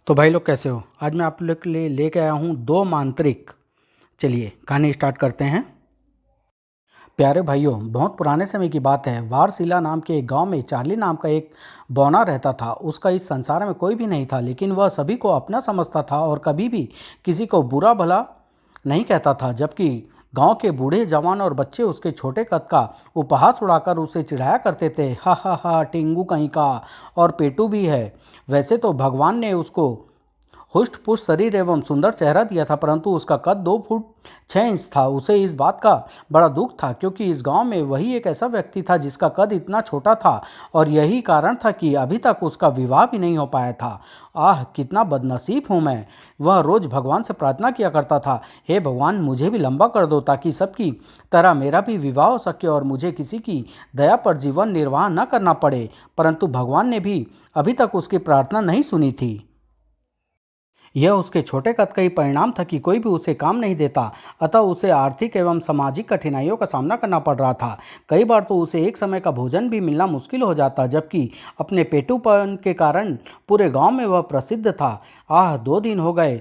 तो भाई लोग कैसे हो। आज मैं आप लोग के लिए लेके आया हूँ दो मांत्रिक। चलिए कहानी स्टार्ट करते हैं। प्यारे भाइयों, बहुत पुराने समय की बात है। वारसिला नाम के एक गांव में चार्ली नाम का एक बौना रहता था। उसका इस संसार में कोई भी नहीं था, लेकिन वह सभी को अपना समझता था और कभी भी किसी को बुरा भला नहीं कहता था। जबकि गांव के बूढ़े जवान और बच्चे उसके छोटे कद का उपहास उड़ाकर उसे चिढ़ाया करते थे। हा हा हा, टिंगू कहीं का, और पेटू भी है। वैसे तो भगवान ने उसको हुष्ट पुष्ट शरीर एवं सुंदर चेहरा दिया था, परंतु उसका कद 2 फुट 6 इंच था। उसे इस बात का बड़ा दुख था, क्योंकि इस गांव में वही एक ऐसा व्यक्ति था जिसका कद इतना छोटा था, और यही कारण था कि अभी तक उसका विवाह भी नहीं हो पाया था। आह, कितना बदनसीब हूँ मैं। वह रोज भगवान से प्रार्थना किया करता था, हे भगवान, मुझे भी लंबा कर दो ताकि सबकी तरह मेरा भी विवाह हो सके और मुझे किसी की दया पर जीवन निर्वाह न करना पड़े। परंतु भगवान ने भी अभी तक उसकी प्रार्थना नहीं सुनी थी। यह उसके छोटे कद का ही परिणाम था कि कोई भी उसे काम नहीं देता, अतः उसे आर्थिक एवं सामाजिक कठिनाइयों का सामना करना पड़ रहा था। कई बार तो उसे एक समय का भोजन भी मिलना मुश्किल हो जाता, जबकि अपने पेटूपन के कारण पूरे गांव में वह प्रसिद्ध था। आह, 2 दिन हो गए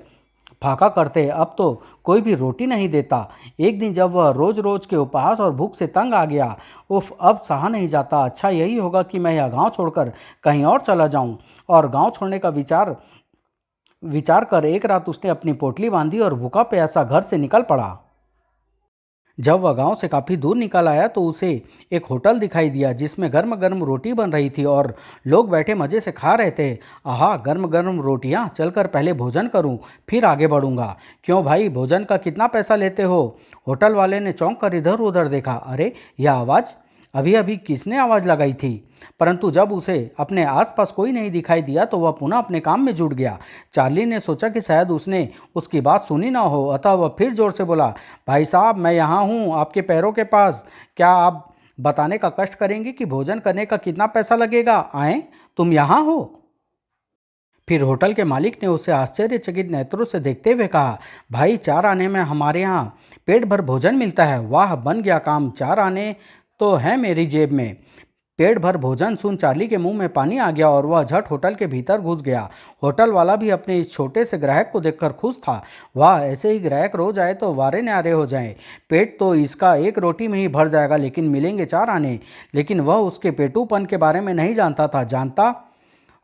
फाका करते, अब तो कोई भी रोटी नहीं देता। एक दिन जब वह रोज रोज के उपहास और भूख से तंग आ गया, उफ, अब सहा नहीं जाता। अच्छा यही होगा कि मैं यह गांव छोड़कर कहीं और चला जाऊं। और गांव छोड़ने का विचार विचार कर एक रात उसने अपनी पोटली बांधी और भूखा प्यासा घर से निकल पड़ा। जब वह गांव से काफी दूर निकल आया तो उसे एक होटल दिखाई दिया जिसमें गर्म गर्म रोटी बन रही थी और लोग बैठे मजे से खा रहे थे। आहा, गर्म गर्म रोटियां, चलकर पहले भोजन करूं, फिर आगे बढ़ूंगा। क्यों भाई, भोजन का कितना पैसा लेते हो? होटल वाले ने चौंक कर इधर उधर देखा। अरे, यह आवाज़ अभी अभी किसने आवाज़ लगाई थी? परंतु जब उसे अपने आसपास कोई नहीं दिखाई दिया तो वह पुनः अपने काम में जुट गया। चार्ली ने सोचा कि शायद उसने उसकी बात सुनी ना हो, अतः वह फिर जोर से बोला, भाई साहब, मैं यहाँ हूँ आपके पैरों के पास। क्या आप बताने का कष्ट करेंगे कि भोजन करने का कितना पैसा लगेगा? आए, तुम यहाँ हो? फिर होटल के मालिक ने उसे आश्चर्यचकित नेत्रों से देखते हुए कहा, भाई, 4 आने में हमारे यहाँ पेट भर भोजन मिलता है। वाह, बन गया काम। 4 आने तो है मेरी जेब में। पेट भर भोजन सुन चार्ली के मुंह में पानी आ गया और वह झट होटल के भीतर घुस गया। होटल वाला भी अपने इस छोटे से ग्राहक को देखकर खुश था। वाह, ऐसे ही ग्राहक रोज आए तो वारे न्यारे हो जाएं। पेट तो इसका एक रोटी में ही भर जाएगा, लेकिन मिलेंगे 4 आने। लेकिन वह उसके पेटूपन के बारे में नहीं जानता था। जानता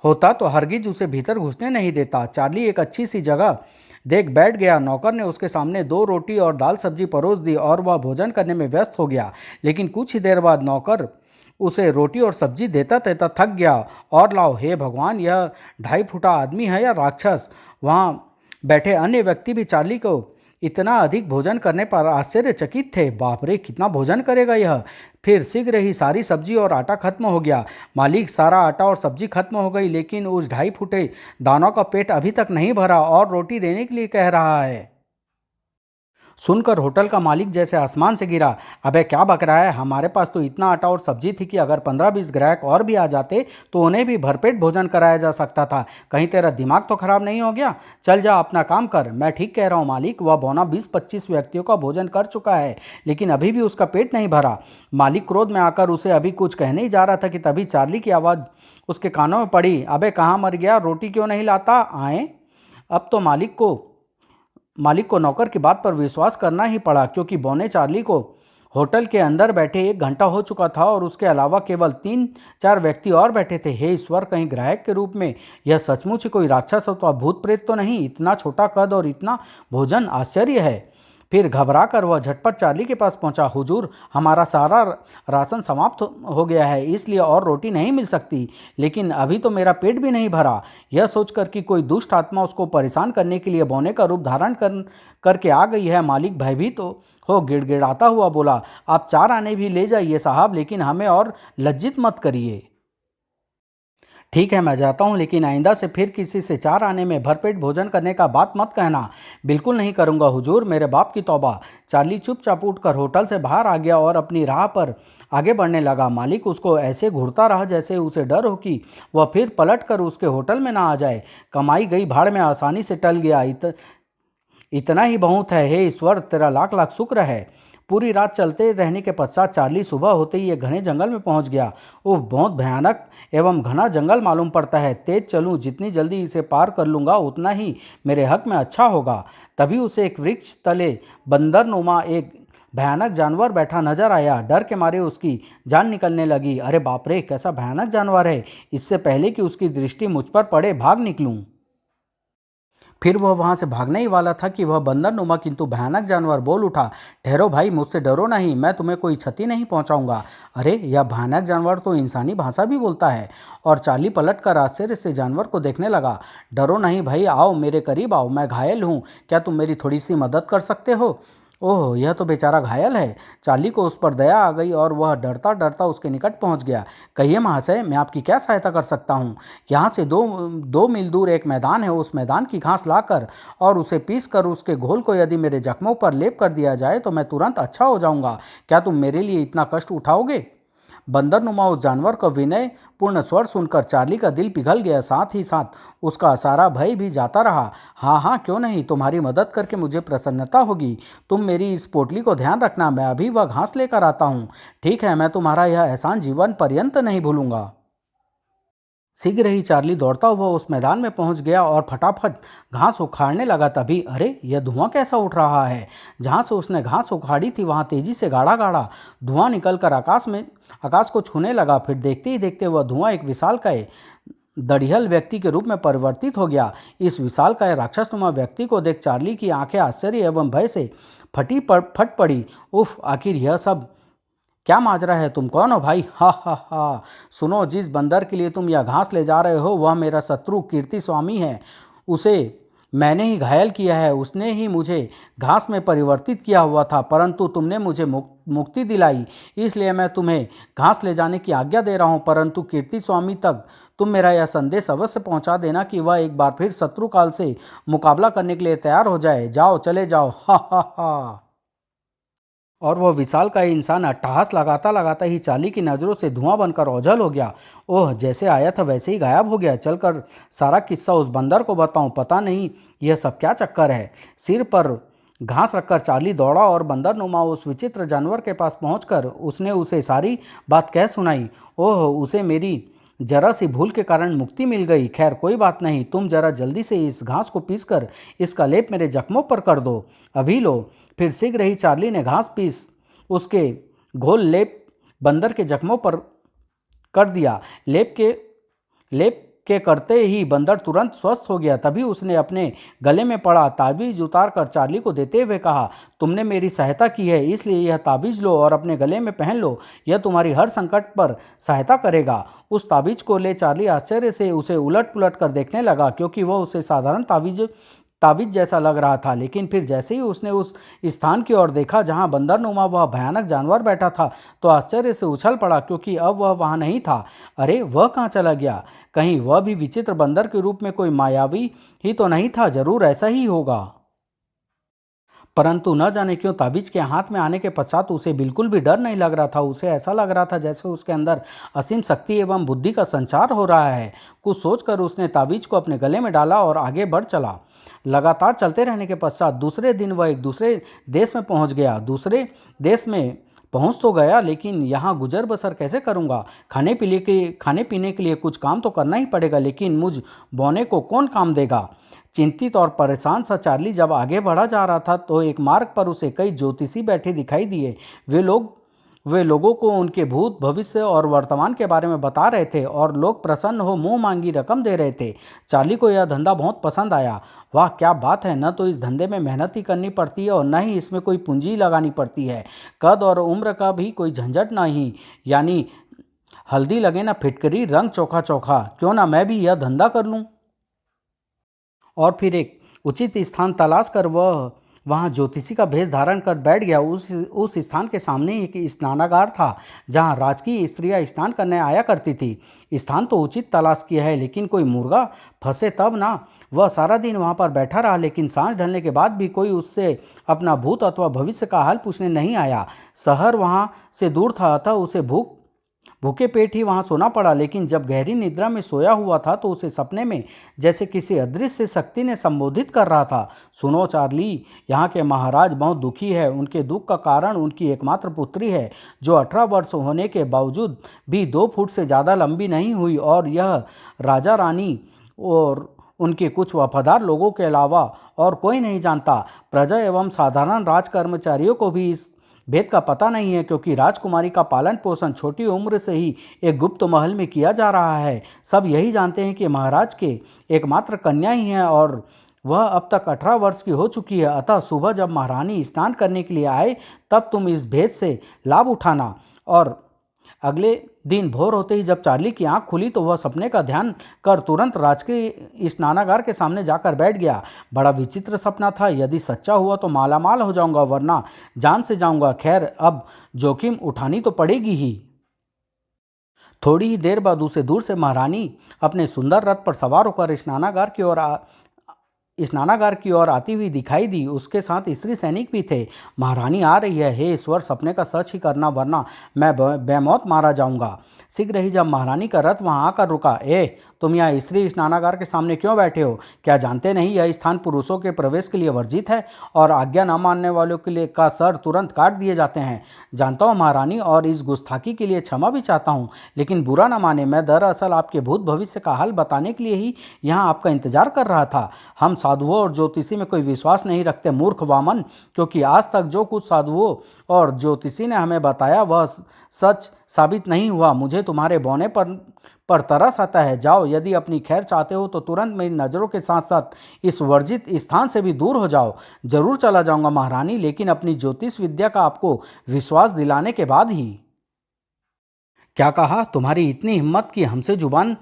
होता तो हरगिज उसे भीतर घुसने नहीं देता। चार्ली एक अच्छी सी जगह देख बैठ गया। नौकर ने उसके सामने 2 रोटी और दाल सब्जी परोस दी और वह भोजन करने में व्यस्त हो गया। लेकिन कुछ ही देर बाद नौकर उसे रोटी और सब्जी देता देता थक गया। और लाओ, हे भगवान, यह 2.5 फुटा आदमी है या राक्षस? वहाँ बैठे अन्य व्यक्ति भी चार्ली को इतना अधिक भोजन करने पर आश्चर्यचकित थे। बाप रे, कितना भोजन करेगा यह? फिर शीघ्र ही सारी सब्जी और आटा खत्म हो गया। मालिक, सारा आटा और सब्जी खत्म हो गई, लेकिन उस 2.5 फुटे दानों का पेट अभी तक नहीं भरा और रोटी देने के लिए कह रहा है। सुनकर होटल का मालिक जैसे आसमान से गिरा। अबे, क्या बक रहा है? हमारे पास तो इतना आटा और सब्जी थी कि अगर 15-20 ग्राहक और भी आ जाते तो उन्हें भी भरपेट भोजन कराया जा सकता था। कहीं तेरा दिमाग तो खराब नहीं हो गया? चल जा, अपना काम कर। मैं ठीक कह रहा हूँ मालिक, वह बौना 20-25 व्यक्तियों का भोजन कर चुका है, लेकिन अभी भी उसका पेट नहीं भरा। मालिक क्रोध में आकर उसे अभी कुछ कहने ही जा रहा था कि तभी चार्ली की आवाज़ उसके कानों में पड़ी। अबे, कहाँ मर गया? रोटी क्यों नहीं लाता? आए। अब तो मालिक को नौकर की बात पर विश्वास करना ही पड़ा, क्योंकि बौने चार्ली को होटल के अंदर बैठे 1 घंटा हो चुका था और उसके अलावा केवल 3-4 व्यक्ति और बैठे थे। हे ईश्वर, कहीं ग्राहक के रूप में यह सचमुच ही कोई राक्षस अथवा भूत प्रेत तो नहीं? इतना छोटा कद और इतना भोजन, आश्चर्य है। फिर घबरा कर वह झटपट चार्ली के पास पहुंचा। हुजूर, हमारा सारा राशन समाप्त हो गया है, इसलिए और रोटी नहीं मिल सकती, लेकिन अभी तो मेरा पेट भी नहीं भरा। यह सोचकर कि कोई दुष्ट आत्मा उसको परेशान करने के लिए बौने का रूप धारण करके आ गई है, मालिक भयभीत हो गिड़गिड़ाता हुआ बोला, आप 4 आने भी ले जाइए साहब, लेकिन हमें और लज्जित मत करिए। ठीक है, मैं जाता हूँ, लेकिन आइंदा से फिर किसी से 4 आने में भरपेट भोजन करने का बात मत कहना। बिल्कुल नहीं करूँगा हुजूर, मेरे बाप की तौबा। चार्ली चुपचाप उठकर होटल से बाहर आ गया और अपनी राह पर आगे बढ़ने लगा। मालिक उसको ऐसे घूरता रहा जैसे उसे डर हो कि वह फिर पलट कर उसके होटल में ना आ जाए। कमाई गई भाड़ में आसानी से टल गया। इतना ही बहुत है। हे ईश्वर, तेरा लाख लाख शुक्र है। पूरी रात चलते रहने के पश्चात चार्ली सुबह होते ही एक घने जंगल में पहुंच गया। वो बहुत भयानक एवं घना जंगल मालूम पड़ता है। तेज चलूं, जितनी जल्दी इसे पार कर लूँगा उतना ही मेरे हक में अच्छा होगा। तभी उसे एक वृक्ष तले बंदरनुमा एक भयानक जानवर बैठा नजर आया। डर के मारे उसकी जान निकलने लगी। अरे बाप रे, कैसा भयानक जानवर है! इससे पहले कि उसकी दृष्टि मुझ पर पड़े भाग निकलूं। फिर वह वहां से भागने ही वाला था कि वह बंदरनुमा किंतु भयानक जानवर बोल उठा, ठहरो भाई, मुझसे डरो नहीं, मैं तुम्हें कोई क्षति नहीं पहुंचाऊंगा। अरे यह भयानक जानवर तो इंसानी भाषा भी बोलता है। और चार्ली पलट कर आश्चर्य से जानवर को देखने लगा। डरो नहीं भाई, आओ मेरे करीब आओ, मैं घायल हूँ, क्या तुम मेरी थोड़ी सी मदद कर सकते हो? ओह, यह तो बेचारा घायल है। चार्ली को उस पर दया आ गई और वह डरता डरता उसके निकट पहुंच गया। कहिए महाशय, मैं आपकी क्या सहायता कर सकता हूँ? यहाँ से दो मील दूर एक मैदान है, उस मैदान की घास लाकर और उसे पीस कर उसके घोल को यदि मेरे जख्मों पर लेप कर दिया जाए तो मैं तुरंत अच्छा हो जाऊंगा। क्या तुम मेरे लिए इतना कष्ट उठाओगे? बंदरनुमा उस जानवर का विनय पूर्ण स्वर सुनकर चार्ली का दिल पिघल गया। साथ ही साथ उसका सारा भय भी जाता रहा। हाँ हाँ, क्यों नहीं, तुम्हारी मदद करके मुझे प्रसन्नता होगी। तुम मेरी इस पोटली को ध्यान रखना, मैं अभी वह घास लेकर आता हूँ। ठीक है, मैं तुम्हारा यह एहसान जीवन पर्यंत नहीं भूलूंगा। शीघ्र ही चार्ली दौड़ता हुआ उस मैदान में पहुंच गया और फटाफट घास उखाड़ने लगा। तभी अरे, यह धुआं कैसा उठ रहा है? जहां से उसने घास उखाड़ी थी वहां तेजी से गाढ़ा गाढ़ा धुआं निकलकर आकाश को छूने लगा। फिर देखते ही देखते वह धुआं एक विशालकाय दड़िहल व्यक्ति के रूप में परिवर्तित हो गया। इस विशालकाय राक्षसनुमा व्यक्ति को देख चार्ली की आंखें आश्चर्य एवं भय से फट पड़ी। उफ, आखिर यह सब क्या माजरा है? तुम कौन हो भाई? हा हा हा। सुनो, जिस बंदर के लिए तुम यह घास ले जा रहे हो वह मेरा शत्रु कीर्ति स्वामी है। उसे मैंने ही घायल किया है, उसने ही मुझे घास में परिवर्तित किया हुआ था, परंतु तुमने मुझे मुक्ति दिलाई, इसलिए मैं तुम्हें घास ले जाने की आज्ञा दे रहा हूँ। परंतु कीर्ति स्वामी तक तुम मेरा यह संदेश अवश्य पहुँचा देना कि वह एक बार फिर शत्रु काल से मुकाबला करने के लिए तैयार हो जाए। जाओ, चले जाओ। हा हा हा। और वह विशाल का इंसान अट्टहास लगाता लगाता ही चार्ली की नज़रों से धुआं बनकर ओझल हो गया। ओह, जैसे आया था वैसे ही गायब हो गया। चलकर सारा किस्सा उस बंदर को बताऊं, पता नहीं यह सब क्या चक्कर है। सिर पर घास रखकर चार्ली दौड़ा और बंदरनुमा उस विचित्र जानवर के पास पहुंचकर उसने उसे सारी बात कह सुनाई। ओह, उसे मेरी जरा सी भूल के कारण मुक्ति मिल गई। खैर कोई बात नहीं, तुम जरा जल्दी से इस घास को पीसकर इसका लेप मेरे जख्मों पर कर दो, अभी लो। फिर शीघ्र ही चार्ली ने घास पीस उसके घोल लेप बंदर के जख्मों पर कर दिया। लेप के करते ही बंदर तुरंत स्वस्थ हो गया। तभी उसने अपने गले में पड़ा ताबीज उतार कर चार्ली को देते हुए कहा, तुमने मेरी सहायता की है, इसलिए यह ताबीज लो और अपने गले में पहन लो, यह तुम्हारी हर संकट पर सहायता करेगा। उस ताबीज को ले चार्ली आश्चर्य से उसे उलट पुलट कर देखने लगा, क्योंकि वह उसे साधारण ताबीज जैसा लग रहा था। लेकिन फिर जैसे ही उसने उस स्थान की ओर देखा जहां बंदरनुमा वह भयानक जानवर बैठा था, तो आश्चर्य से उछल पड़ा, क्योंकि अब वह वहां नहीं था। अरे, वह कहाँ चला गया? कहीं वह भी विचित्र बंदर के रूप में कोई मायावी ही तो नहीं था? जरूर ऐसा ही होगा। परंतु न जाने क्यों ताबीज के हाथ में आने के पश्चात उसे बिल्कुल भी डर नहीं लग रहा था। उसे ऐसा लग रहा था जैसे उसके अंदर असीम शक्ति एवं बुद्धि का संचार हो रहा है। कुछ सोचकर उसने ताबीज को अपने गले में डाला और आगे बढ़ चला। लगातार चलते रहने के पश्चात दूसरे दिन वह एक दूसरे देश में पहुंच गया। दूसरे देश में पहुंच तो गया, लेकिन यहाँ गुजर बसर कैसे करूँगा? खाने पीने के लिए कुछ काम तो करना ही पड़ेगा, लेकिन मुझ बौने को कौन काम देगा? चिंतित और परेशान सा चार्ली जब आगे बढ़ा जा रहा था तो एक मार्ग पर उसे कई ज्योतिषी बैठे दिखाई दिए। वे लोगों को उनके भूत, भविष्य और वर्तमान के बारे में बता रहे थे और लोग प्रसन्न हो मुंह मांगी रकम दे रहे थे। चार्ली को यह धंधा बहुत पसंद आया। वाह, क्या बात है! न तो इस धंधे में मेहनत ही करनी पड़ती है और न ही इसमें कोई पूंजी लगानी पड़ती है। कद और उम्र का भी कोई झंझट नहीं, यानी हल्दी लगे ना फिटकरी, रंग चोखा चोखा। क्यों ना मैं भी यह धंधा कर लूँ। और फिर एक उचित स्थान तलाश कर वह वहाँ ज्योतिषी का भेष धारण कर बैठ गया। उस स्थान के सामने एक स्नानागार था जहाँ राजकीय स्त्रियाँ स्नान करने आया करती थी। स्थान तो उचित तलाश किया है, लेकिन कोई मुर्गा फंसे तब ना। वह सारा दिन वहाँ पर बैठा रहा, लेकिन सांझ ढलने के बाद भी कोई उससे अपना भूत अथवा भविष्य का हाल पूछने नहीं आया। शहर वहाँ से दूर था, अतः उसे भूख भूखे पेट ही वहाँ सोना पड़ा, लेकिन जब गहरी निद्रा में सोया हुआ था तो उसे सपने में जैसे किसी अदृश्य शक्ति ने संबोधित कर रहा था, सुनो चार्ली, यहाँ के महाराज बहुत दुखी है। उनके दुख का कारण उनकी एकमात्र पुत्री है जो 18 वर्ष होने के बावजूद भी 2 फुट से ज़्यादा लंबी नहीं हुई, और यह राजा रानी और उनके कुछ वफादार लोगों के अलावा और कोई नहीं जानता। प्रजा एवं साधारण राज कर्मचारियों को भी इस भेद का पता नहीं है, क्योंकि राजकुमारी का पालन पोषण छोटी उम्र से ही एक गुप्त महल में किया जा रहा है। सब यही जानते हैं कि महाराज के एकमात्र कन्या ही हैं और वह अब तक 18 वर्ष की हो चुकी है। अतः सुबह जब महारानी स्नान करने के लिए आए तब तुम इस भेद से लाभ उठाना। और अगले दिन भोर होते ही जब चार्ली की आंख खुली तो वह सपने का ध्यान कर तुरंत राजकीय स्नानागार के सामने जाकर बैठ गया। बड़ा विचित्र सपना था। यदि सच्चा हुआ तो मालामाल हो जाऊंगा, वरना जान से जाऊंगा। खैर, अब जोखिम उठानी तो पड़ेगी ही। थोड़ी ही देर बाद उसे दूर से महारानी अपने सुंदर रथ पर सवार होकर स्नानागार की ओर आती हुई दिखाई दी। उसके साथ स्त्री सैनिक भी थे। महारानी आ रही है, हे ईश्वर, सपने का सच ही करना, वरना मैं बेमौत मारा जाऊंगा। शीघ्र ही जब महारानी का रथ वहां आकर रुका, तुम यहाँ स्त्री स्नानागार के सामने क्यों बैठे हो? क्या जानते नहीं यह स्थान पुरुषों के प्रवेश के लिए वर्जित है और आज्ञा न मानने वालों के लिए का सर तुरंत काट दिए जाते हैं? जानता हूँ महारानी, और इस गुस्ताखी के लिए क्षमा भी चाहता हूँ, लेकिन बुरा न माने, मैं दरअसल आपके भूत भविष्य का हाल बताने के लिए ही यहाँ आपका इंतजार कर रहा था। हम साधुओं और ज्योतिषी में कोई विश्वास नहीं रखते, मूर्ख वामन, क्योंकि आज तक जो कुछ साधुओं और ज्योतिषी ने हमें बताया वह सच साबित नहीं हुआ। मुझे तुम्हारे बौने पर तरस आता है। जाओ, यदि अपनी खैर चाहते हो तो तुरंत मेरी नज़रों के साथ साथ इस वर्जित स्थान से भी दूर हो जाओ। जरूर चला जाऊंगा महारानी, लेकिन अपनी ज्योतिष विद्या का आपको विश्वास दिलाने के बाद ही। क्या कहा? तुम्हारी इतनी हिम्मत कि हमसे जुबान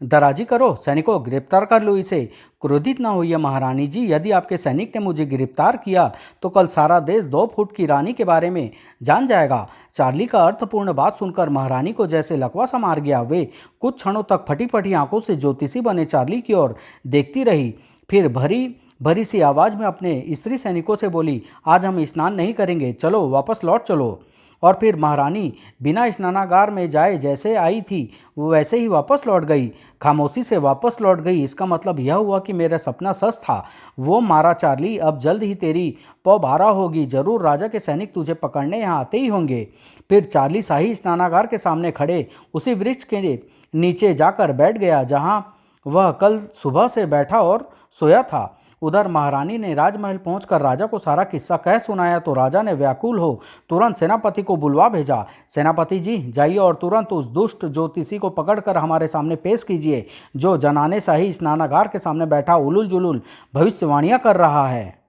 दराजी करो? सैनिकों, गिरफ्तार कर लो इसे। क्रोधित न होइए महारानी जी, यदि आपके सैनिक ने मुझे गिरफ्तार किया तो कल सारा देश 2 फुट की रानी के बारे में जान जाएगा। चार्ली का अर्थपूर्ण बात सुनकर महारानी को जैसे लकवा सा मार गया। वे कुछ क्षणों तक फटी फटी आंखों से ज्योतिषी बने चार्ली की ओर देखती रही, फिर भरी भरी सी आवाज में अपने स्त्री सैनिकों से बोली, आज हम स्नान नहीं करेंगे, चलो वापस लौट चलो। और फिर महारानी बिना स्नानागार में जाए जैसे आई थी वो वैसे ही वापस लौट गई, खामोशी से वापस लौट गई। इसका मतलब यह हुआ कि मेरा सपना सच था। वो मारा चार्ली, अब जल्द ही तेरी पौभारा होगी। जरूर राजा के सैनिक तुझे पकड़ने यहाँ आते ही होंगे। फिर चार्ली शाही स्नानागार के सामने खड़े उसी वृक्ष के नीचे जाकर बैठ गया जहाँ वह कल सुबह से बैठा और सोया था। उधर महारानी ने राजमहल पहुंचकर राजा को सारा किस्सा कह सुनाया तो राजा ने व्याकुल हो तुरंत सेनापति को बुलवा भेजा। सेनापति जी, जाइए और तुरंत उस दुष्ट ज्योतिषी को पकड़कर हमारे सामने पेश कीजिए जो जनाने शाही स्नानागार के सामने बैठा उलूल जुलूल भविष्यवाणियां कर रहा है।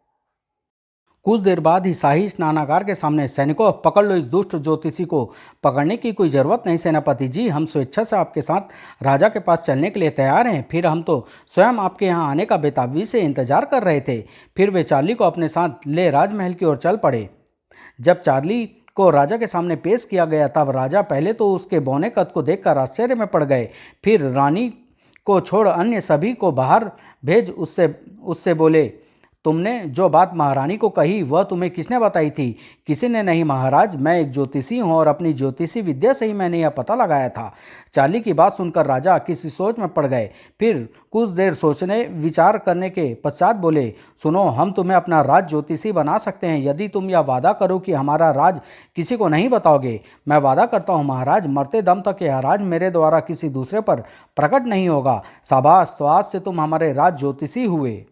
कुछ देर बाद ही शाही स्नानागार के सामने, सैनिकों, पकड़ लो इस दुष्ट ज्योतिषी को। पकड़ने की कोई ज़रूरत नहीं सेनापति जी, हम स्वेच्छा से आपके साथ राजा के पास चलने के लिए तैयार हैं। फिर हम तो स्वयं आपके यहाँ आने का बेताबी से इंतजार कर रहे थे। फिर वे चार्ली को अपने साथ ले राजमहल की ओर चल पड़े। जब चार्ली को राजा के सामने पेश किया गया तब राजा पहले तो उसके बौने कद को देखकर आश्चर्य में पड़ गए, फिर रानी को छोड़ अन्य सभी को बाहर भेज उससे बोले, तुमने जो बात महारानी को कही वह तुम्हें किसने बताई थी? किसी ने नहीं महाराज, मैं एक ज्योतिषी हूँ और अपनी ज्योतिषी विद्या से ही मैंने यह पता लगाया था। चार्ली की बात सुनकर राजा किसी सोच में पड़ गए, फिर कुछ देर सोचने विचार करने के पश्चात बोले, सुनो, हम तुम्हें अपना राज ज्योतिषी बना सकते हैं यदि तुम यह वादा करो कि हमारा राज किसी को नहीं बताओगे। मैं वादा करता हूँ महाराज, मरते दम तक यह राज मेरे द्वारा किसी दूसरे पर प्रकट नहीं होगा। शाबाश, तो आज से तुम हमारे राज ज्योतिषी हुए।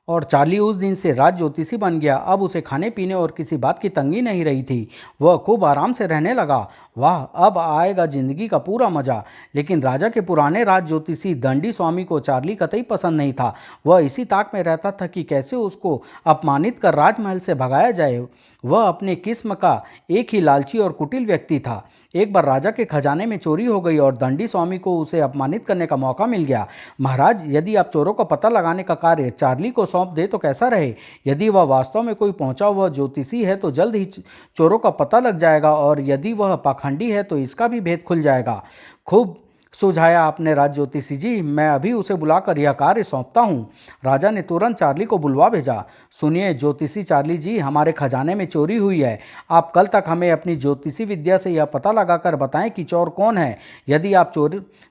और चार्ली उस दिन से राज ज्योतिषी बन गया। अब उसे खाने पीने और किसी बात की तंगी नहीं रही थी। वह खूब आराम से रहने लगा। वाह, अब आएगा जिंदगी का पूरा मजा। लेकिन राजा के पुराने राज ज्योतिषी दंडी स्वामी को चार्ली कतई पसंद नहीं था। वह इसी ताक में रहता था कि कैसे उसको अपमानित कर राजमहल से भगाया जाए। वह अपने किस्म का एक ही लालची और कुटिल व्यक्ति था। एक बार राजा के खजाने में चोरी हो गई और दंडी स्वामी को उसे अपमानित करने का मौका मिल गया। महाराज, यदि आप चोरों का पता लगाने का कार्य चार्ली को सौंप दे तो कैसा रहे? यदि वह वास्तव में कोई पहुंचा हुआ ज्योतिषी है तो जल्द ही चोरों का पता लग जाएगा, और यदि वह पाखंडी है तो इसका भी भेद खुल जाएगा। खूब सुझाया आपने राज ज्योतिषी जी, मैं अभी उसे बुलाकर यह कार्य सौंपता हूँ। राजा ने तुरंत चार्ली को बुलवा भेजा। सुनिए ज्योतिषी चार्ली जी, हमारे खजाने में चोरी हुई है। आप कल तक हमें अपनी ज्योतिषी विद्या से यह पता लगाकर बताएं कि चोर कौन है। यदि आप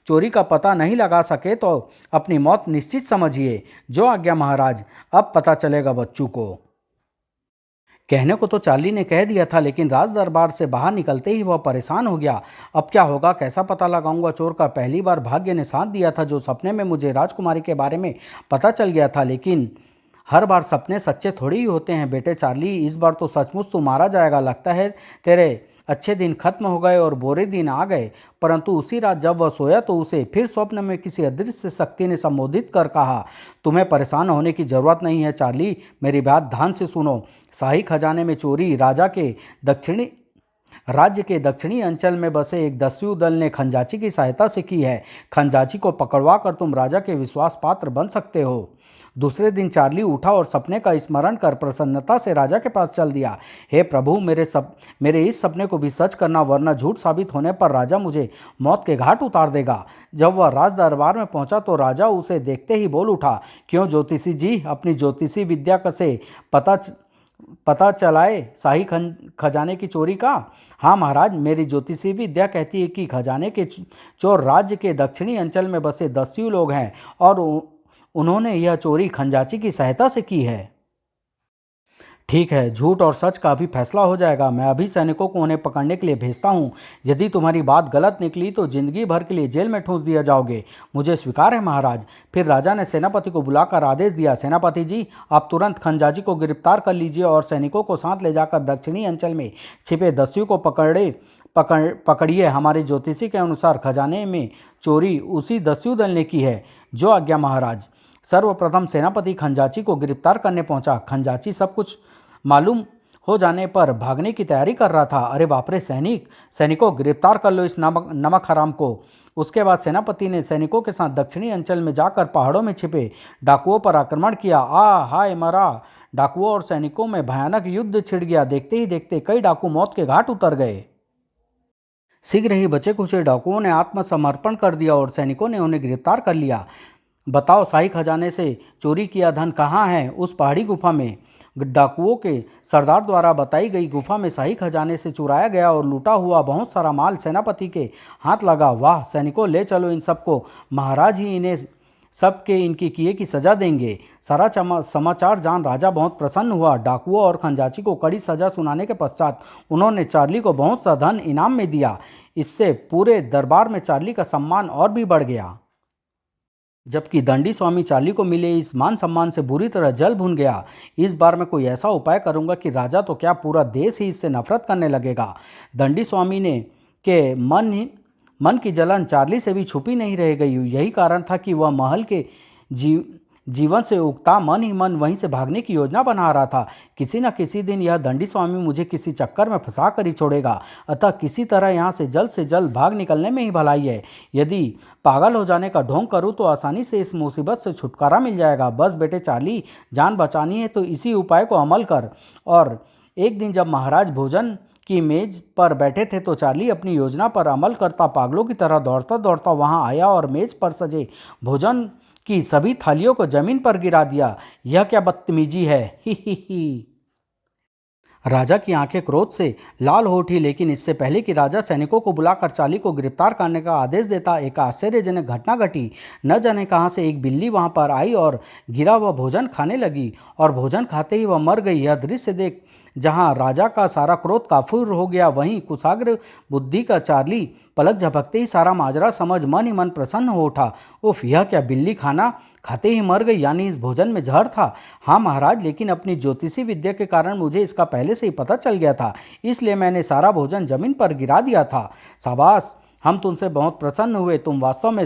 चोरी का पता नहीं लगा सके तो अपनी मौत निश्चित समझिए। जो आज्ञा महाराज, अब पता चलेगा बच्चों को। कहने को तो चार्ली ने कह दिया था, लेकिन राज दरबार से बाहर निकलते ही वह परेशान हो गया। अब क्या होगा, कैसा पता लगाऊंगा। चोर का पहली बार भाग्य ने साथ दिया था। जो सपने में मुझे राजकुमारी के बारे में पता चल गया था, लेकिन हर बार सपने सच्चे थोड़ी ही होते हैं। बेटे चार्ली, इस बार तो सचमुच तू मारा जाएगा। लगता है तेरे अच्छे दिन खत्म हो गए और बुरे दिन आ गए। परंतु उसी रात जब वह सोया तो उसे फिर स्वप्न में किसी अदृश्य शक्ति ने संबोधित कर कहा, तुम्हें परेशान होने की जरूरत नहीं है चार्ली, मेरी बात ध्यान से सुनो। शाही खजाने में चोरी राज्य के दक्षिणी अंचल में बसे एक दस्यु दल ने खंजाची की सहायता से की है। खंजाची को पकड़वा कर तुम राजा के विश्वास पात्र बन सकते हो। दूसरे दिन चार्ली उठा और सपने का स्मरण कर प्रसन्नता से राजा के पास चल दिया। हे प्रभु, मेरे इस सपने को भी सच करना, वरना झूठ साबित होने पर राजा मुझे मौत के घाट उतार देगा। जब वह राज दरबार में पहुंचा तो राजा उसे देखते ही बोल उठा, क्यों ज्योतिषी जी, अपनी ज्योतिषी विद्या से पता चलाए शाही खजाने की चोरी का? हाँ महाराज, मेरी ज्योतिषी विद्या कहती है कि खजाने के चोर राज्य के दक्षिणी अंचल में बसे दस्यु लोग हैं और उन्होंने यह चोरी खंजाची की सहायता से की है। ठीक है, झूठ और सच का अभी फैसला हो जाएगा। मैं अभी सैनिकों को उन्हें पकड़ने के लिए भेजता हूँ। यदि तुम्हारी बात गलत निकली तो जिंदगी भर के लिए जेल में ठूंस दिया जाओगे। मुझे स्वीकार है महाराज। फिर राजा ने सेनापति को बुलाकर आदेश दिया, सेनापति जी, आप तुरंत खंजाची को गिरफ्तार कर लीजिए और सैनिकों को साथ ले जाकर दक्षिणी अंचल में छिपे दस्यु को पकड़िए। हमारे ज्योतिषी के अनुसार खजाने में चोरी उसी दस्यु दल ने की है। जो आज्ञा महाराज। सर्वप्रथम सेनापति खंजाची को गिरफ्तार करने पहुंचा। खंजाची सब कुछ मालूम हो जाने पर भागने की तैयारी कर रहा था। अरे बाप रे, सैनिकों गिरफ्तार कर लो इस नमक हराम को। उसके बाद सेनापति ने सैनिकों के साथ दक्षिणी अंचल में जाकर पहाड़ों में छिपे डाकुओं पर आक्रमण किया। हाय मरा। डाकुओं और सैनिकों में भयानक युद्ध छिड़ गया। देखते ही देखते कई डाकू मौत के घाट उतर गए। शीघ्र ही बचे कुछ डाकुओं ने आत्मसमर्पण कर दिया और सैनिकों ने उन्हें गिरफ्तार कर लिया। बताओ, शाही खजाने से चोरी किया धन कहाँ है? उस पहाड़ी गुफा में। डाकुओं के सरदार द्वारा बताई गई गुफा में शाही खजाने से चुराया गया और लूटा हुआ बहुत सारा माल सेनापति के हाथ लगा। वाह सैनिकों, ले चलो इन सबको। महाराज ही इन्हें सबके इनके किए की सजा देंगे। सारा समाचार जान राजा बहुत प्रसन्न हुआ। डाकुओं और खंजाची को कड़ी सजा सुनाने के पश्चात उन्होंने चार्ली को बहुत सा धन इनाम में दिया। इससे पूरे दरबार में चार्ली का सम्मान और भी बढ़ गया। जबकि दंडी स्वामी चार्ली को मिले इस मान सम्मान से बुरी तरह जल भुन गया। इस बार मैं कोई ऐसा उपाय करूंगा कि राजा तो क्या, पूरा देश ही इससे नफरत करने लगेगा। दंडी स्वामी ने के मन की जलन चार्ली से भी छुपी नहीं रह गई। यही कारण था कि वह महल के जीवन से उगता मन ही मन वहीं से भागने की योजना बना रहा था। किसी न किसी दिन यह दंडी स्वामी मुझे किसी चक्कर में फंसा कर ही छोड़ेगा। अतः किसी तरह यहाँ से जल्द भाग निकलने में ही भलाई है। यदि पागल हो जाने का ढोंग करूँ तो आसानी से इस मुसीबत से छुटकारा मिल जाएगा। बस बेटे चार्ली, जान बचानी है तो इसी उपाय को अमल कर। और एक दिन जब महाराज भोजन की मेज पर बैठे थे तो चार्ली अपनी योजना पर अमल करता पागलों की तरह दौड़ता दौड़ता वहां आया और मेज पर सजे भोजन की सभी थालियों को जमीन पर गिरा दिया। यह क्या बदतमीजी है, ही। राजा की आंखें क्रोध से लाल हो उठी, लेकिन इससे पहले कि राजा सैनिकों को बुलाकर चार्ली को गिरफ्तार करने का आदेश देता, एक आश्चर्यजनक घटना घटी। न जाने कहां से एक बिल्ली वहां पर आई और गिरा हुआ भोजन खाने लगी और भोजन खाते ही वह मर गई। यह दृश्य देख जहां राजा का सारा क्रोध काफूर हो गया, वहीं कुशाग्र बुद्धि का चार्ली पलक झपकते ही सारा माजरा समझ मन ही मन प्रसन्न हो उठा। उफ, यह क्या, बिल्ली खाना खाते ही मर गई, यानी इस भोजन में जहर था। हाँ महाराज, लेकिन अपनी ज्योतिषी विद्या के कारण मुझे इसका पहले से ही पता चल गया था, इसलिए मैंने सारा भोजन जमीन पर गिरा दिया था। शाबाश, हम तुमसे बहुत प्रसन्न हुए। तुम वास्तव में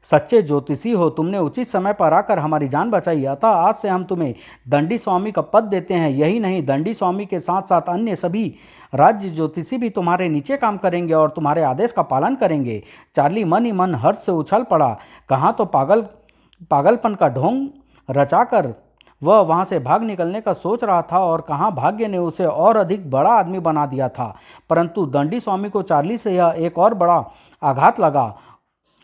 सच्चे ज्योतिषी हो। तुमने उचित समय पर आकर हमारी जान बचाई। अतः आज से हम तुम्हें दंडी स्वामी का पद देते हैं। यही नहीं, दंडी स्वामी के साथ साथ अन्य सभी राज्य ज्योतिषी भी तुम्हारे नीचे काम करेंगे और तुम्हारे आदेश का पालन करेंगे। चार्ली मन ही मन हर्ष से उछल पड़ा। कहाँ तो पागलपन का ढोंग रचाकर वह वहाँ से भाग निकलने का सोच रहा था और कहाँ भाग्य ने उसे और अधिक बड़ा आदमी बना दिया था। परंतु दंडी स्वामी को चार्ली से यह एक और बड़ा आघात लगा।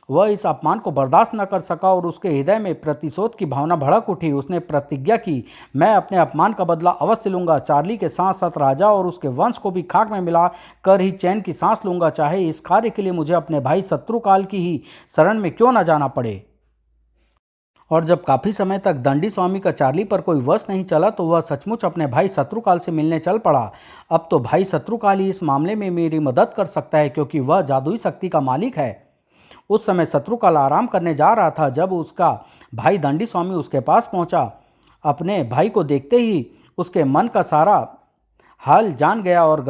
वह इस अपमान को बर्दाश्त न कर सका और उसके हृदय में प्रतिशोध की भावना भड़क उठी। उसने प्रतिज्ञा की, मैं अपने अपमान का बदला अवश्य लूंगा। चार्ली के साथ साथ राजा और उसके वंश को भी खाक में मिला कर ही चैन की सांस लूंगा, चाहे इस कार्य के लिए मुझे अपने भाई शत्रुकाल की ही शरण में क्यों न जाना पड़े। और जब काफी समय तक दंडी स्वामी का चार्ली पर कोई वश नहीं चला तो वह सचमुच अपने भाई शत्रुकाल से मिलने चल पड़ा। अब तो भाई शत्रुकाल ही इस मामले में मेरी मदद कर सकता है, क्योंकि वह जादुई शक्ति का मालिक है। उस समय शत्रुकाल आराम करने जा रहा था जब उसका भाई दंडी स्वामी उसके पास पहुंचा। अपने भाई को देखते ही उसके मन का सारा हाल जान गया और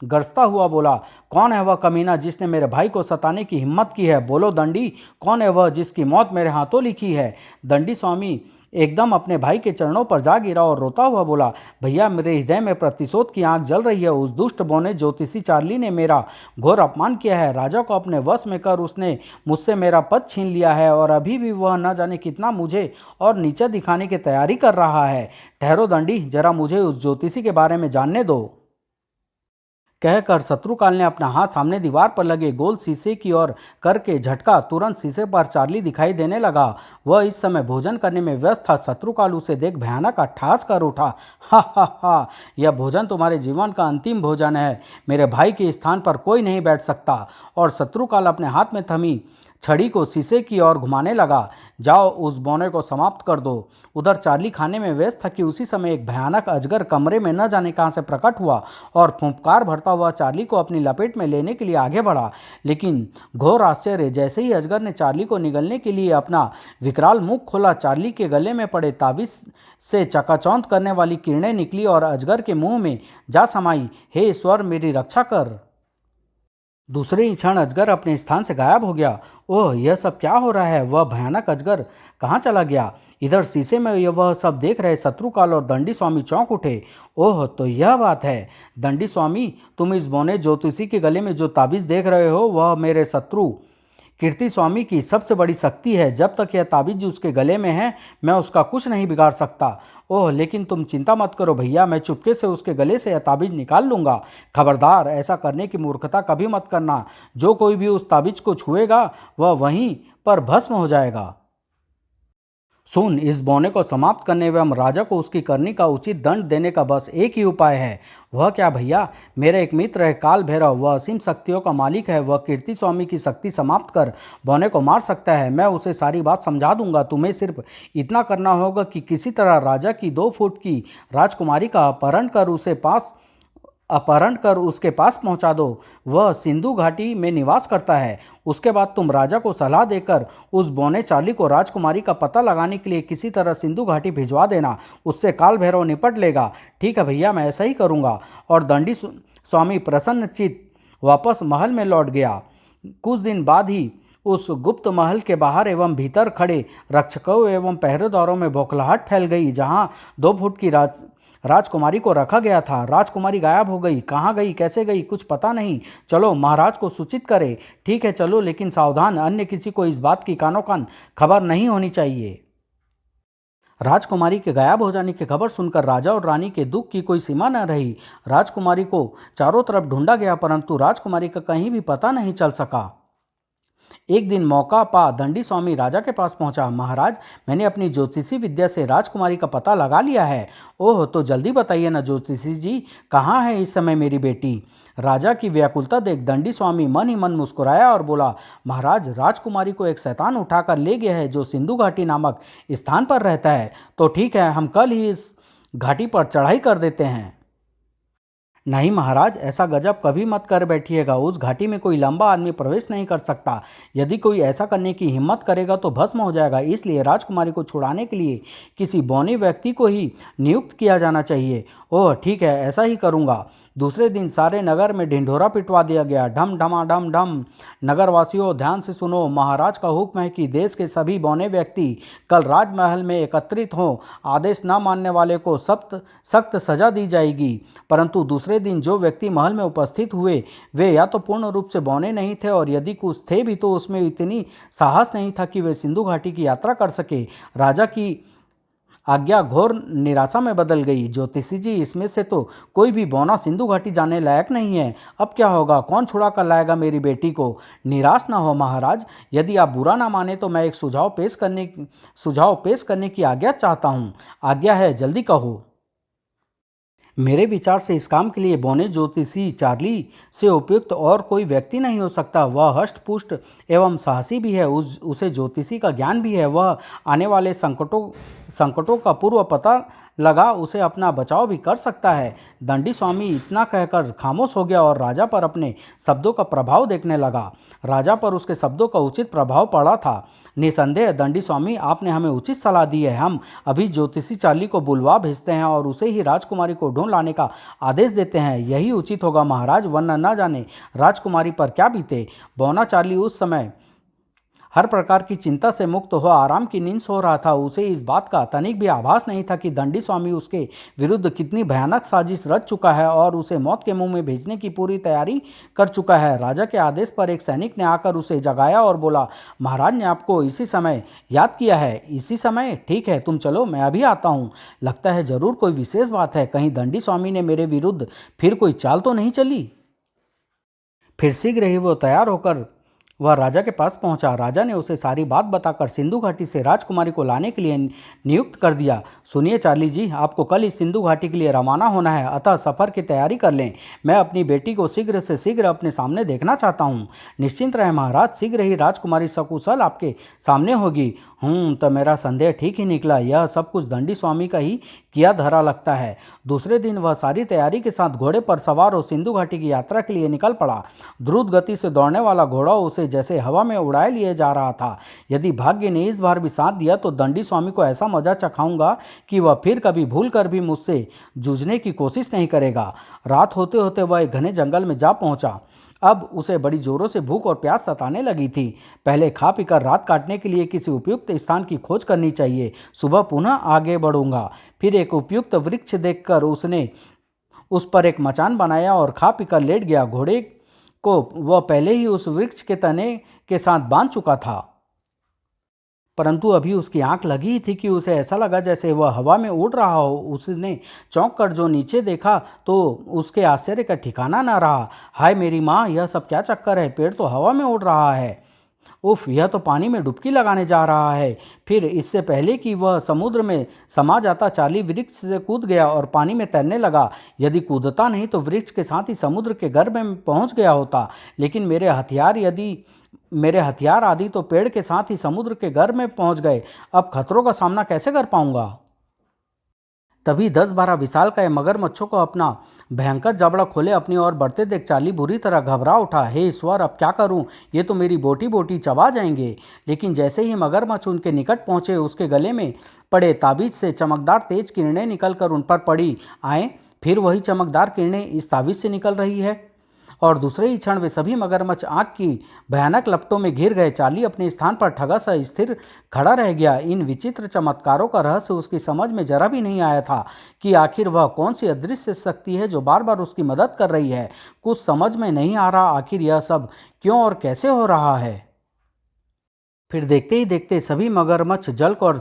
गरजता हुआ बोला, कौन है वह कमीना जिसने मेरे भाई को सताने की हिम्मत की है? बोलो दंडी, कौन है वह जिसकी मौत मेरे हाथों लिखी है? दंडी स्वामी एकदम अपने भाई के चरणों पर जा गिरा और रोता हुआ बोला, भैया मेरे हृदय में प्रतिशोध की आंख जल रही है। उस दुष्ट बौने ज्योतिषी चार्ली ने मेरा घोर अपमान किया है। राजा को अपने वश में कर उसने मुझसे मेरा पद छीन लिया है और अभी भी वह न जाने कितना मुझे और नीचा दिखाने की तैयारी कर रहा है। ठहरो दंडी, जरा मुझे उस ज्योतिषी के बारे में जानने दो। कहकर शत्रुकाल ने अपना हाथ सामने दीवार पर लगे गोल शीशे की ओर करके झटका। तुरंत शीशे पर चार्ली दिखाई देने लगा। वह इस समय भोजन करने में व्यस्त था। शत्रुकाल उसे देख भयानक अट्टहास कर उठा। हा हा हा, यह भोजन तुम्हारे जीवन का अंतिम भोजन है। मेरे भाई के स्थान पर कोई नहीं बैठ सकता। और शत्रुकाल अपने हाथ में थमी छड़ी को शीशे की ओर घुमाने लगा। जाओ उस बौने को समाप्त कर दो। उधर चार्ली खाने में व्यस्त था कि उसी समय एक भयानक अजगर कमरे में न जाने कहां से प्रकट हुआ और फुंफकार भरता हुआ चार्ली को अपनी लपेट में लेने के लिए आगे बढ़ा। लेकिन घोर आश्चर्य, जैसे ही अजगर ने चार्ली को निगलने के लिए अपना विकराल मुख खोला, चार्ली के गले में पड़े ताबीज से चकाचौंध करने वाली किरणें निकली और अजगर के मुंह में जा समाई। हे ईश्वर, मेरी रक्षा कर। दूसरे ही क्षण अजगर अपने स्थान से गायब हो गया। ओह, यह सब क्या हो रहा है? वह भयानक अजगर कहाँ चला गया? इधर शीशे में वह सब देख रहे शत्रुकाल और दंडी स्वामी चौंक उठे। ओह, तो यह बात है। दंडी स्वामी, तुम इस बौने ज्योतिषी के गले में जो ताबीज देख रहे हो वह मेरे शत्रु कीर्ति स्वामी की सबसे बड़ी शक्ति है। जब तक यह ताबीज उसके गले में है मैं उसका कुछ नहीं बिगाड़ सकता। ओह, लेकिन तुम चिंता मत करो भैया, मैं चुपके से उसके गले से यह ताबीज निकाल लूंगा। खबरदार, ऐसा करने की मूर्खता कभी मत करना। जो कोई भी उस ताबीज को छुएगा वह वहीं पर भस्म हो जाएगा। सुन, इस बौने को समाप्त करने एवं राजा को उसकी करनी का उचित दंड देने का बस एक ही उपाय है। वह क्या भैया? मेरा एक मित्र है काल भैरव, वह असीम शक्तियों का मालिक है। वह कीर्ति स्वामी की शक्ति समाप्त कर बौने को मार सकता है। मैं उसे सारी बात समझा दूंगा। तुम्हें सिर्फ इतना करना होगा कि किसी तरह राजा की 2 फुट की राजकुमारी का अपहरण कर उसके पास पहुंचा दो। वह सिंधु घाटी में निवास करता है। उसके बाद तुम राजा को सलाह देकर उस बौने चार्ली को राजकुमारी का पता लगाने के लिए किसी तरह सिंधु घाटी भिजवा देना। उससे काल भैरव निपट लेगा। ठीक है भैया, मैं ऐसा ही करूँगा। और दंडी स्वामी प्रसन्नचित्त वापस महल में लौट गया। कुछ दिन बाद ही उस गुप्त महल के बाहर एवं भीतर खड़े रक्षकों एवं पहरेदारों में बौखलाहट फैल गई। जहाँ 2 फुट की राजकुमारी को रखा गया था, राजकुमारी गायब हो गई। कहाँ गई, कैसे गई, कुछ पता नहीं। चलो महाराज को सूचित करें। ठीक है चलो, लेकिन सावधान, अन्य किसी को इस बात की कानो कान खबर नहीं होनी चाहिए। राजकुमारी के गायब हो जाने की खबर सुनकर राजा और रानी के दुख की कोई सीमा न रही। राजकुमारी को चारों तरफ ढूंढा गया, परंतु राजकुमारी का कहीं भी पता नहीं चल सका। एक दिन मौका पा दंडी स्वामी राजा के पास पहुंचा। महाराज, मैंने अपनी ज्योतिषी विद्या से राजकुमारी का पता लगा लिया है। ओह, तो जल्दी बताइए ना ज्योतिषी जी, कहाँ है इस समय मेरी बेटी? राजा की व्याकुलता देख दंडी स्वामी मन ही मन मुस्कुराया और बोला, महाराज, राजकुमारी को एक शैतान उठाकर ले गया है जो सिंधु घाटी नामक स्थान पर रहता है। तो ठीक है, हम कल ही इस घाटी पर चढ़ाई कर देते हैं। नहीं महाराज, ऐसा गजब कभी मत कर बैठिएगा। उस घाटी में कोई लंबा आदमी प्रवेश नहीं कर सकता। यदि कोई ऐसा करने की हिम्मत करेगा तो भस्म हो जाएगा। इसलिए राजकुमारी को छुड़ाने के लिए किसी बौने व्यक्ति को ही नियुक्त किया जाना चाहिए। ओह ठीक है, ऐसा ही करूँगा। दूसरे दिन सारे नगर में ढिंढोरा पिटवा दिया गया। ढम ढमा ढम ढम। नगरवासियों ध्यान से सुनो, महाराज का हुक्म है कि देश के सभी बौने व्यक्ति कल राजमहल में एकत्रित हों। आदेश न मानने वाले को सख्त सजा दी जाएगी। परंतु दूसरे दिन जो व्यक्ति महल में उपस्थित हुए वे या तो पूर्ण रूप से बौने नहीं थे और यदि कुछ थे भी तो उसमें इतनी साहस नहीं था कि वे सिंधु घाटी की यात्रा कर सके। राजा की आज्ञा घोर निराशा में बदल गई। ज्योतिषी जी, इसमें से तो कोई भी बौना सिंधु घाटी जाने लायक नहीं है। अब क्या होगा? कौन छुड़ा कर लाएगा मेरी बेटी को? निराश न हो महाराज, यदि आप बुरा ना माने तो मैं एक सुझाव पेश करने की आज्ञा चाहता हूँ। आज्ञा है, जल्दी कहो। मेरे विचार से इस काम के लिए बौने ज्योतिषी चार्ली से उपयुक्त और कोई व्यक्ति नहीं हो सकता। वह हष्ट-पुष्ट एवं साहसी भी है, उसे ज्योतिषी का ज्ञान भी है। वह आने वाले संकटों का पूर्व पता लगा उसे अपना बचाव भी कर सकता है। दंडी स्वामी इतना कहकर खामोश हो गया और राजा पर अपने शब्दों का प्रभाव देखने लगा। राजा पर उसके शब्दों का उचित प्रभाव पड़ा था। निसंदेह दंडी स्वामी, आपने हमें उचित सलाह दी है। हम अभी ज्योतिषी चार्ली को बुलवा भेजते हैं और उसे ही राजकुमारी को ढूंढ लाने का आदेश देते हैं। यही उचित होगा महाराज, वरना न जाने राजकुमारी पर क्या बीते। बौना चार्ली उस समय हर प्रकार की चिंता से मुक्त हो आराम की नींद सो रहा था। उसे इस बात का तनिक भी आभास नहीं था कि दंडी स्वामी उसके विरुद्ध कितनी भयानक साजिश रच चुका है और उसे मौत के मुंह में भेजने की पूरी तैयारी कर चुका है। राजा के आदेश पर एक सैनिक ने आकर उसे जगाया और बोला, महाराज ने आपको इसी समय याद किया है। इसी समय? ठीक है, तुम चलो, मैं अभी आता हूँ। लगता है जरूर कोई विशेष बात है। कहीं दंडी स्वामी ने मेरे विरुद्ध फिर कोई चाल तो नहीं चली। फिर शीघ्र ही वो तैयार होकर वह राजा के पास पहुंचा। राजा ने उसे सारी बात बताकर सिंधु घाटी से राजकुमारी को लाने के लिए नियुक्त कर दिया। सुनिए चार्ली जी, आपको कल इस सिंधु घाटी के लिए रवाना होना है, अतः सफ़र की तैयारी कर लें। मैं अपनी बेटी को शीघ्र से शीघ्र अपने सामने देखना चाहता हूँ। निश्चिंत रहें महाराज, शीघ्र ही राजकुमारी सकुशल आपके सामने होगी। तो मेरा संदेह ठीक ही निकला। यह सब कुछ दंडी स्वामी का ही किया धरा लगता है। दूसरे दिन वह सारी तैयारी के साथ घोड़े पर सवार हो सिंधु घाटी की यात्रा के लिए निकल पड़ा। द्रुत गति से दौड़ने वाला घोड़ा उसे जैसे हवा में उड़ाए लिए जा रहा था। यदि भाग्य ने इस बार भी साथ दिया तो दंडी स्वामी को ऐसा मजा चखाऊंगा कि वह फिर कभी भूल कर भी मुझसे जूझने की कोशिश नहीं करेगा। रात होते होते वह एक घने जंगल में जा पहुंचा। अब उसे बड़ी जोरों से भूख और प्यास सताने लगी थी। पहले खा पीकर रात काटने के लिए किसी उपयुक्त स्थान की खोज करनी चाहिए। सुबह पुनः आगे बढ़ूंगा। फिर एक उपयुक्त वृक्ष देखकर उसने उस पर एक मचान बनाया और खा पीकर लेट गया। घोड़े को वह पहले ही उस वृक्ष के तने के साथ बांध चुका था, परंतु अभी उसकी आंख लगी ही थी कि उसे ऐसा लगा जैसे वह हवा में उड़ रहा हो। उसने चौंक कर जो नीचे देखा तो उसके आश्चर्य का ठिकाना न रहा। हाय मेरी माँ, यह सब क्या चक्कर है? पेड़ तो हवा में उड़ रहा है। उफ, यह तो पानी में डुबकी लगाने जा रहा है। फिर इससे पहले कि वह समुद्र में समा जाता, चार्ली वृक्ष से कूद गया और पानी में तैरने लगा। यदि कूदता नहीं तो वृक्ष के साथ ही समुद्र के गर्भ में पहुंच गया होता। लेकिन मेरे हथियार आदि तो पेड़ के साथ ही समुद्र के गर्भ में पहुंच गए। अब खतरों का सामना कैसे कर पाऊंगा? तभी 10-12 विशालकाय मगरमच्छों को अपना भयंकर जबड़ा खोले अपनी ओर बढ़ते देख चार्ली बुरी तरह घबरा उठा। हे ईश्वर, अब क्या करूं? ये तो मेरी बोटी बोटी चबा जाएंगे। लेकिन जैसे ही मगरमच्छ उनके निकट पहुंचे, उसके गले में पड़े ताबीज से चमकदार तेज किरणें निकलकर उन पर पड़ी। आए, फिर वही चमकदार किरणें इस ताबीज से निकल रही है और दूसरे ही क्षण वे सभी मगरमच्छ आग की भयानक लपटों में घिर गए। चार्ली अपने स्थान पर ठगा सा स्थिर खड़ा रह गया। इन विचित्र चमत्कारों का रहस्य उसकी समझ में जरा भी नहीं आया था कि आखिर वह कौन सी अदृश्य शक्ति है जो बार बार उसकी मदद कर रही है। कुछ समझ में नहीं आ रहा आखिर यह सब क्यों और कैसे हो रहा है। फिर देखते ही देखते सभी मगरमच्छ जलकर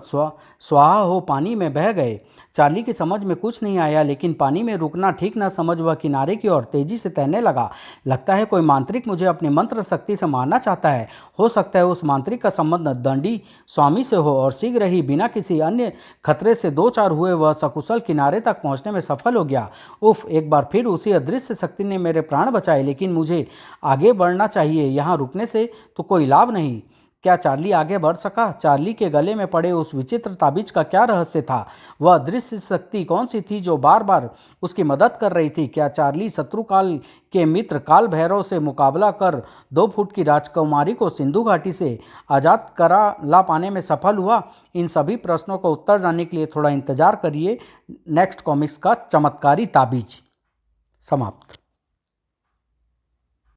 स्वाहा हो पानी में बह गए। चार्ली की समझ में कुछ नहीं आया, लेकिन पानी में रुकना ठीक न समझ वह किनारे की ओर तेजी से तैरने लगा। लगता है कोई मांत्रिक मुझे अपनी मंत्र शक्ति से मारना चाहता है। हो सकता है उस मांत्रिक का संबंध दंडी स्वामी से हो और शीघ्र ही बिना किसी अन्य खतरे से 2-4 हुए वह सकुशल किनारे तक पहुंचने में सफल हो गया। उफ, एक बार फिर उसी अदृश्य शक्ति ने मेरे प्राण बचाए, लेकिन मुझे आगे बढ़ना चाहिए। यहाँ रुकने से तो कोई लाभ नहीं। क्या चार्ली आगे बढ़ सका? चार्ली के गले में पड़े उस विचित्र ताबीज का क्या रहस्य था? वह अदृश्य शक्ति कौन सी थी जो बार बार उसकी मदद कर रही थी? क्या चार्ली शत्रु काल के मित्र काल भैरव से मुकाबला कर 2 फुट की राजकुमारी को सिंधु घाटी से आज़ाद करा ला पाने में सफल हुआ? इन सभी प्रश्नों का उत्तर जानने के लिए थोड़ा इंतजार करिए। नेक्स्ट कॉमिक्स का चमत्कारी ताबीज समाप्त।